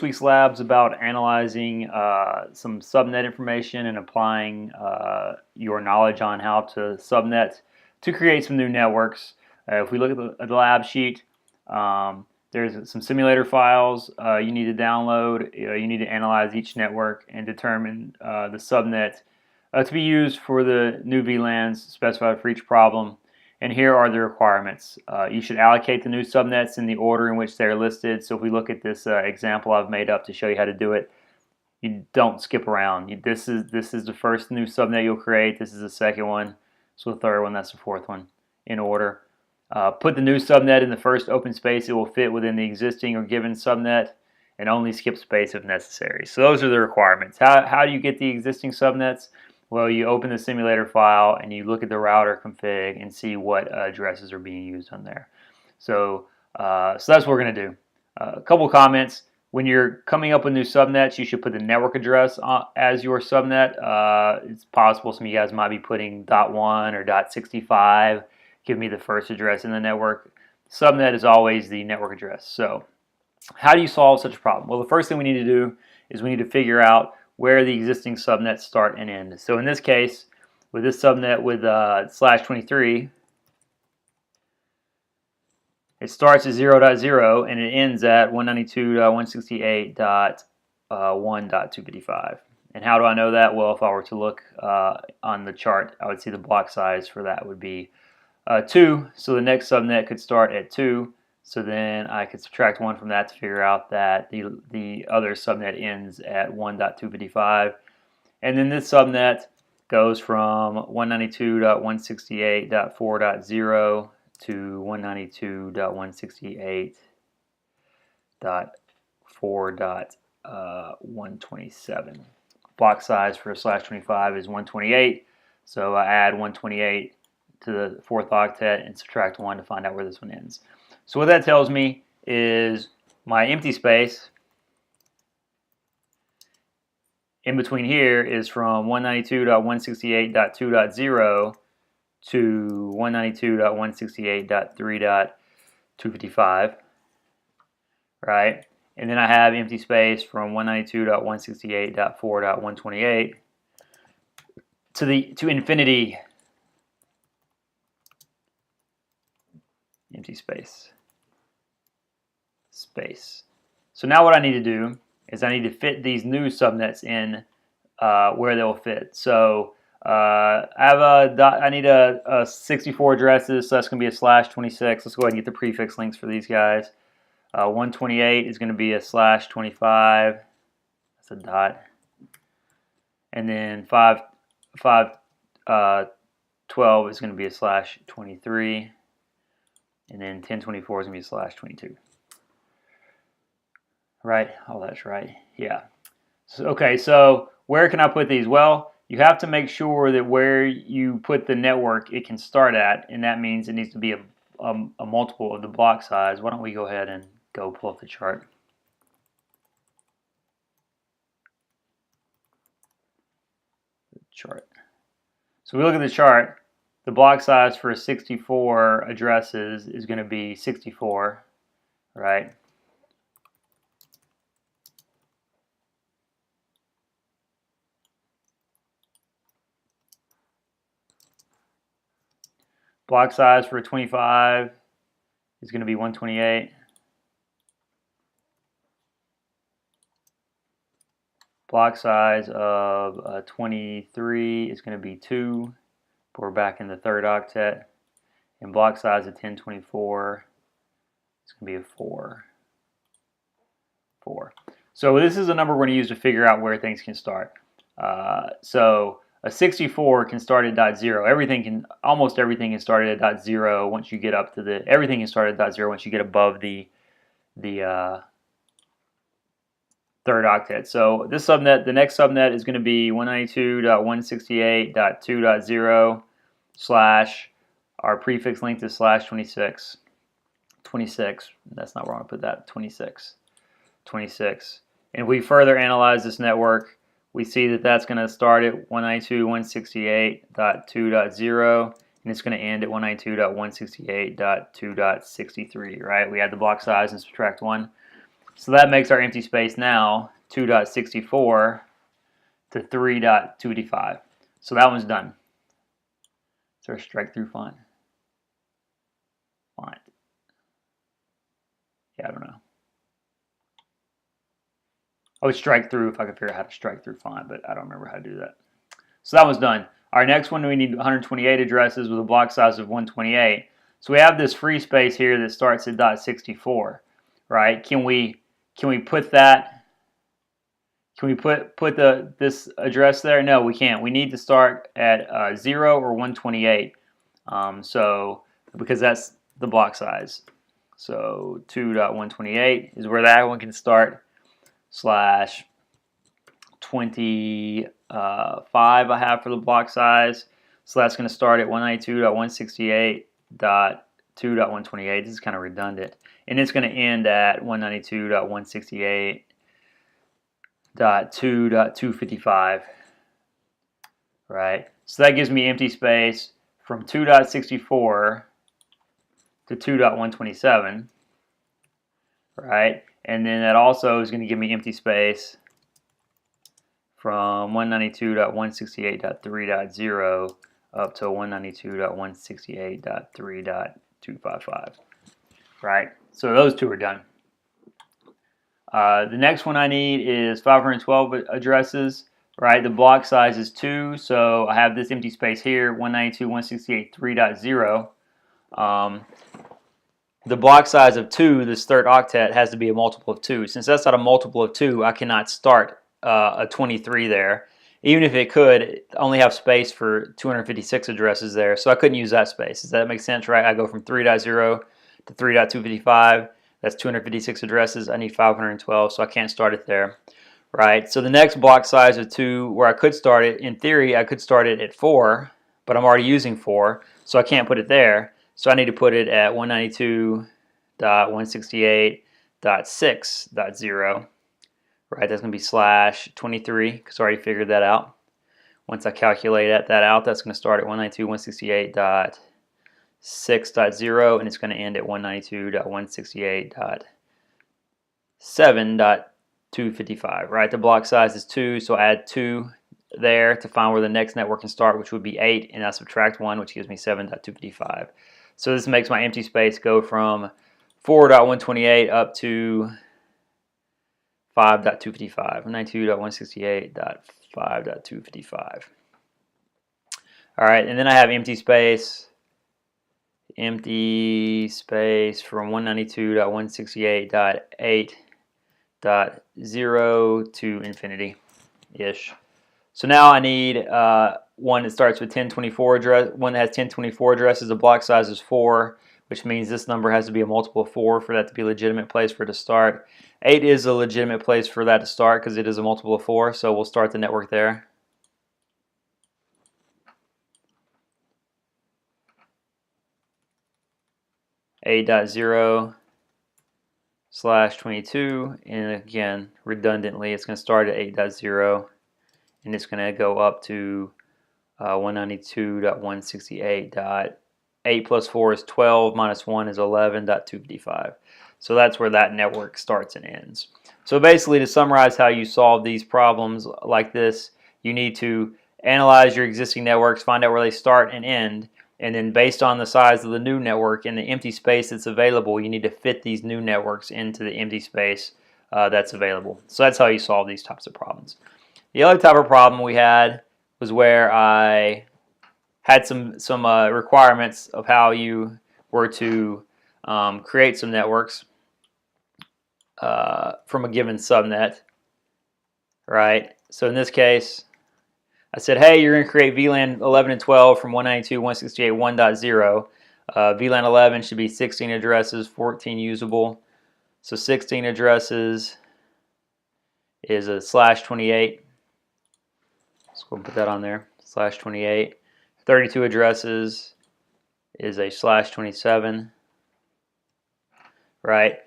week's lab is about analyzing some subnet information and applying your knowledge on how to subnet to create some new networks. If we look at the lab sheet, there's some simulator files you need to download. You need to analyze each network and determine the subnet to be used for the new VLANs specified for each problem. And here are the requirements. You should allocate the new subnets in the order in which they're listed. So if we look at this example I've made up to show you how to do it, you don't skip around. This is the first new subnet you'll create. This is the second one. So the third one, that's the fourth one in order. Put the new subnet in the first open space it will fit within the existing or given subnet, and only skip space if necessary. So those are the requirements. How do you get the existing subnets? Well, you open the simulator file and you look at the router config and see what addresses are being used on there. So that's what we're going to do. A couple comments. When you're coming up with new subnets, you should put the network address as your subnet. It's possible some of you guys might be putting .1 or .65. Give me the first address in the network. Subnet is always the network address. So how do you solve such a problem? Well, the first thing we need to do is we need to figure out where the existing subnets start and end. So in this case, with this subnet with /23, it starts at 0.0 and it ends at 192.168.1.255. And how do I know that? Well, if I were to look on the chart, I would see the block size for that would be 2. So the next subnet could start at 2. So then I could subtract 1 from that to figure out that the other subnet ends at 1.255. And then this subnet goes from 192.168.4.0 to 192.168.4.127. Block size for /25 is 128. So I add 128 to the fourth octet and subtract 1 to find out where this one ends. So what that tells me is my empty space in between here is from 192.168.2.0 to 192.168.3.255, right? And then I have empty space from 192.168.4.128 to infinity. Empty space. So now what I need to do is I need to fit these new subnets in where they'll fit. So I need a 64 addresses, so that's going to be a /26. Let's go ahead and get the prefix links for these guys. 128 is going to be a /25. That's a dot. And then 512 is going to be a /23. And then 1024 is going to be a /22. Right? Oh, that's right. Yeah. So, okay, so where can I put these? Well, you have to make sure that where you put the network it can start at, and that means it needs to be a multiple of the block size. Why don't we go ahead and go pull up the chart. So we look at the chart. The block size for 64 addresses is going to be 64, right? Block size for 25 is going to be 128. Block size of 23 is going to be 2. We're back in the third octet. And block size of 1024 is going to be a 4. So this is a number we're going to use to figure out where things can start. So a 64 can start at .0. Almost everything can start at .0 once you get up to the. Everything can start at .0 once you get above the third octet. So this subnet, the next subnet is going to be 192.168.2.0 / our prefix length is /26. 26. That's not where I want to put that. 26. And if we further analyze this network, we see that that's going to start at 192.168.2.0 and it's going to end at 192.168.2.63, right? We add the block size and subtract 1. So that makes our empty space now 2.64 to 3.255. So that one's done. So our strike through font. Yeah, I don't know. I would strike through if I could figure out how to strike through font, but I don't remember how to do that. So that one's done. Our next one, we need 128 addresses with a block size of 128. So we have this free space here that starts at .64, right? Can we put that? Can we put this address there? No, we can't. We need to start at 0 or 128. So because that's the block size. So 2.128 is where that one can start. Slash 25 I have for the block size. So that's going to start at 192.168.2.128. This is kind of redundant. And it's going to end at 192.168.2.255. Right? So that gives me empty space from 2.64 to 2.127. Right? And then that also is going to give me empty space from 192.168.3.0 up to 192.168.3.255. Right? So those two are done. The next one I need is 512 addresses. Right? The block size is 2, so I have this empty space here, 192.168.3.0. The block size of 2, this third octet, has to be a multiple of 2. Since that's not a multiple of 2, I cannot start a 23 there. Even if it could, only have space for 256 addresses there, so I couldn't use that space. Does that make sense, right? I go from 3.0 to 3.255. That's 256 addresses. I need 512, so I can't start it there, right? So the next block size of 2, where I could start it, in theory, I could start it at 4, but I'm already using 4, so I can't put it there. So I need to put it at 192.168.6.0. Right, that's going to be slash 23 because I already figured that out. Once I calculate that out, that's going to start at 192.168.6.0 and it's going to end at 192.168.7.255. Right, the block size is 2, so I add 2 there to find where the next network can start, which would be 8, and I subtract 1, which gives me 7.255. So this makes my empty space go from 4.128 up to 5.255, 92.168.5.255. All right, and then I have empty space from 192.168.8.0 to infinity-ish. So now I need one that starts with 1024 address. One that has 1024 addresses. The block size is 4, which means this number has to be a multiple of 4 for that to be a legitimate place for it to start. 8 is a legitimate place for that to start because it is a multiple of 4. So we'll start the network there. .0/22, and again, redundantly, it's going to start at 8.0. and it's going to go up to 192.168.8 plus 4 is 12 minus 1 is 11.255. So that's where that network starts and ends. So basically, to summarize how you solve these problems like this, you need to analyze your existing networks, find out where they start and end, and then based on the size of the new network and the empty space that's available, you need to fit these new networks into the empty space that's available. So that's how you solve these types of problems. The other type of problem we had was where I had some requirements of how you were to create some networks from a given subnet, right? So in this case, I said, hey, you're going to create VLAN 11 and 12 from 192.168.1.0. VLAN 11 should be 16 addresses, 14 usable. So 16 addresses is a /28. Let's go and put that on there, /28. 32 addresses is a /27, right?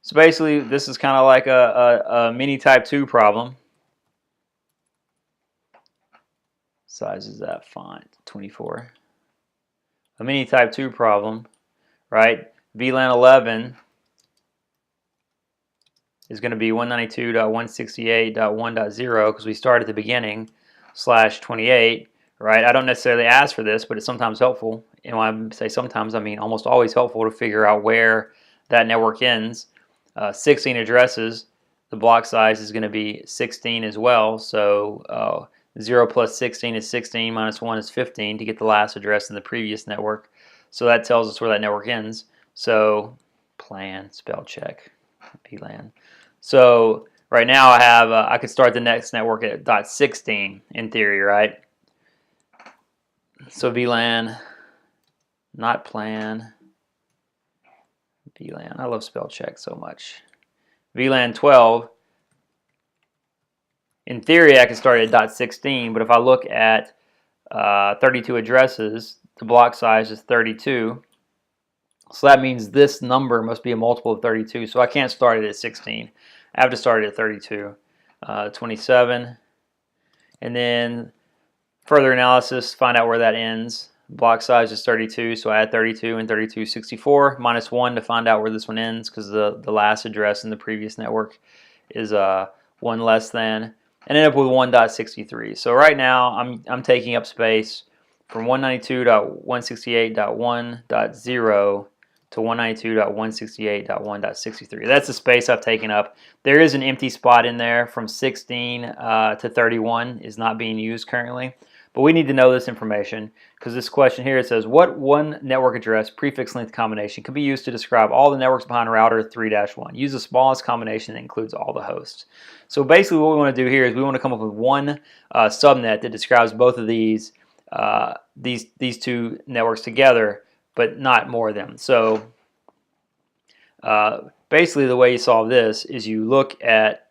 So basically, this is kind of like a mini type 2 problem. Size is that font, 24. A mini type 2 problem, right? VLAN 11 is going to be 192.168.1.0 because we start at the beginning /28, right? I don't necessarily ask for this, but it's sometimes helpful. And when I say sometimes, I mean almost always helpful to figure out where that network ends. 16 addresses, the block size is going to be 16 as well. So 0 plus 16 is 16, minus 1 is 15 to get the last address in the previous network. So that tells us where that network ends. So plan, spell check, VLAN. So right now I have, I could start the next network at .16 in theory, right? So VLAN, not plan, VLAN. I love spell check so much. VLAN 12. In theory, I can start at .16, but if I look at 32 addresses, the block size is 32. So that means this number must be a multiple of 32. So I can't start it at 16. I have to start it at 32. 27. And then further analysis, find out where that ends. Block size is 32, so I add 32 and 32 is 64. Minus 1 to find out where this one ends because the last address in the previous network is 1 less than. And end up with 1.63. So right now I'm taking up space from 192.168.1.0 to 192.168.1.63. That's the space I've taken up. There is an empty spot in there from 16 to 31 is not being used currently. But we need to know this information because this question here, it says, what one network address prefix length combination can be used to describe all the networks behind router 3-1? Use the smallest combination that includes all the hosts. So basically what we want to do here is we want to come up with one subnet that describes both of these two networks together, but not more of them. So basically the way you solve this is you look at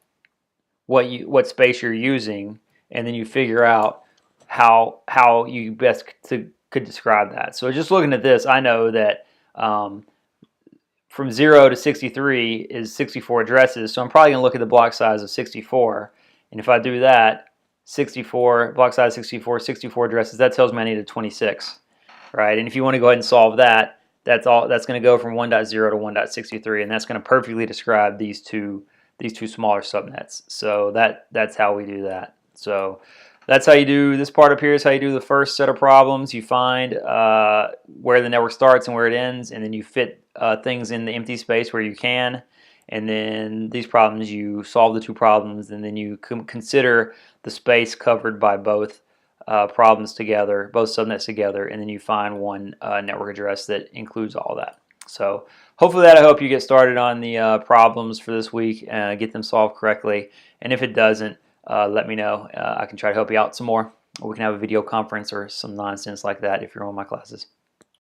what space you're using, and then you figure out how you best could describe that. So just looking at this, I know that from 0 to 63 is 64 addresses, so I'm probably going to look at the block size of 64. And if I do that, 64, block size 64, 64 addresses, that tells me I need a 26, right? And if you want to go ahead and solve that, that's going to go from 1.0 to 1.63, and that's going to perfectly describe these two smaller subnets. So that's how we do that. So that's how you do this part up here. Is how you do the first set of problems. You find where the network starts and where it ends, and then you fit things in the empty space where you can. And then these problems, you solve the two problems, and then you consider the space covered by both problems together, both subnets together, and then you find one network address that includes all that. So hopefully I hope you get started on the problems for this week and get them solved correctly. And if it doesn't, let me know. I can try to help you out some more. Or we can have a video conference or some nonsense like that if you're in one of my classes.